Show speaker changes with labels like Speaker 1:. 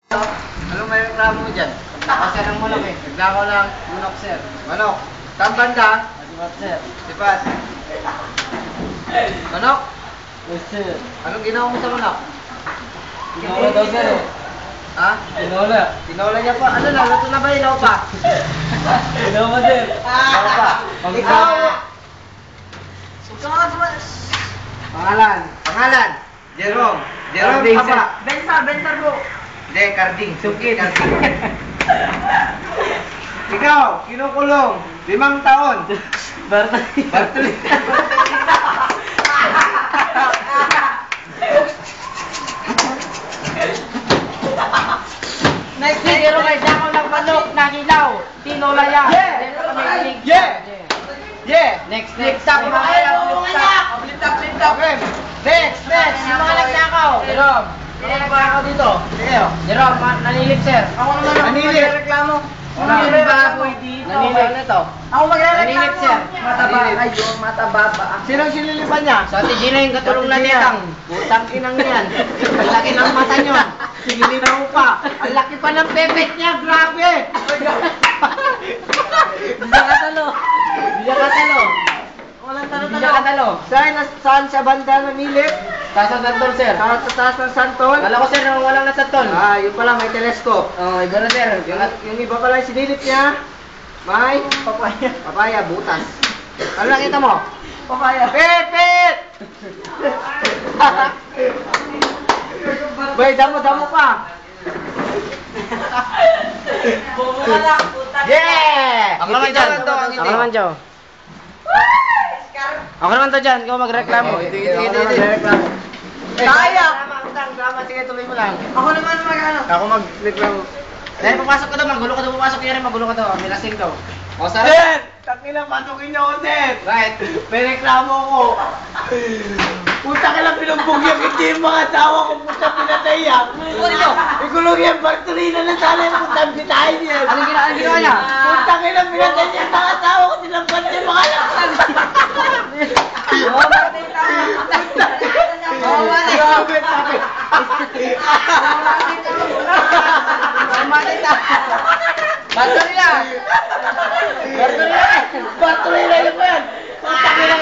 Speaker 1: Anong may reklamo mo dyan? Kasi ng manok eh. Nagnakaw ng manok, sir. Manok. Saan banda? Sipat, sir. Sipat. Manok?
Speaker 2: Yes, sir.
Speaker 1: Anong ginawa mo sa manok?
Speaker 2: Tinola daw, sir.
Speaker 1: Ha?
Speaker 2: Tinola.
Speaker 1: Tinola niya pa. Ano na? Luto na ba? Ilaw pa?
Speaker 2: Tinola, sir.
Speaker 1: Ilaw pa. Ikaw! Pangalan. Pangalan. Jerome. Jerome Haba.
Speaker 3: Bensar bro.
Speaker 1: Hindi, Carding. Sukit. Ikaw, kinukulong. 5 taon. Bartoli.
Speaker 3: Next zero kay Dako ng manok, nagilaw. Tinola yan.
Speaker 1: Yeah.
Speaker 3: Next up. Flip top.
Speaker 1: Okay. Next.
Speaker 3: Yung mga nagnakaw.
Speaker 1: Jerome. Ano nagnakaw dito? Sige.
Speaker 3: Jerome, nanilip sir. Ako naman ang
Speaker 1: Nanilip.
Speaker 3: magreklamo.
Speaker 1: Wala.
Speaker 3: Nanilip baboy dito.
Speaker 1: Nanilip. Ano ito?
Speaker 3: Ako magreklamo.
Speaker 1: Nanilip, sir.
Speaker 3: Mataba
Speaker 1: Nanilip.
Speaker 3: kayo, mataba ba?
Speaker 1: Sinong sinilipan niya?
Speaker 3: Sa Ate Gina yung katulong na
Speaker 1: Ate Gina.
Speaker 3: nitang.
Speaker 1: Butang inang yan. Ang laki ng mata niyo. Sinilinaw pa. Ang laki pa ng pepet niya. Grabe.
Speaker 3: Bisa katalo.
Speaker 1: Walang
Speaker 3: Bisa katalo.
Speaker 1: Saan sa banda nanilip?
Speaker 3: Tasa santol sir.
Speaker 1: Sa taas ng santol?
Speaker 3: Kala ko sir nang walang nasantol.
Speaker 1: Yun pala, may telescope.
Speaker 3: Oh, iba na sir.
Speaker 1: Yung iba pala yung sinilip niya, may papaya, butas. Ano nakita mo?
Speaker 3: Papaya.
Speaker 1: Pepet! Bay, damo pa. Yeah!
Speaker 3: Ako naman dyan. Ako naman dyan. Ako naman to dyan. Ikaw magreklamo.
Speaker 1: Magreklamo.
Speaker 3: Kaya!
Speaker 1: Drama, sige, tuloy mo lang.
Speaker 3: Ako naman mag-ano.
Speaker 1: Ako magreklamo.
Speaker 3: Dahil papasok ka daw, magulo ka daw papasok yan, magulo ka daw, may lasing daw. O, sarap.
Speaker 1: Sir! Takilang pasukin niyo ako, sir!
Speaker 3: Right.
Speaker 1: May reklamo ko. Puta ka lang pinumbog yung hindi yung mga asawa ko. Puta pinatay yan.
Speaker 3: Ano nyo?
Speaker 1: Ikulong yan, Bartolina na sana yung putang bitahin yan.
Speaker 3: Anong ginawa niya?
Speaker 1: Puta ka lang pinatay niya yung mga asawa ko. Tinampan niya yung mga laksan.
Speaker 3: Oo, bakit yung tama? Oo, bakit?
Speaker 1: Grabe, sabi.
Speaker 3: Bartolina!
Speaker 1: Bartolina yun po yan. Puta ka lang.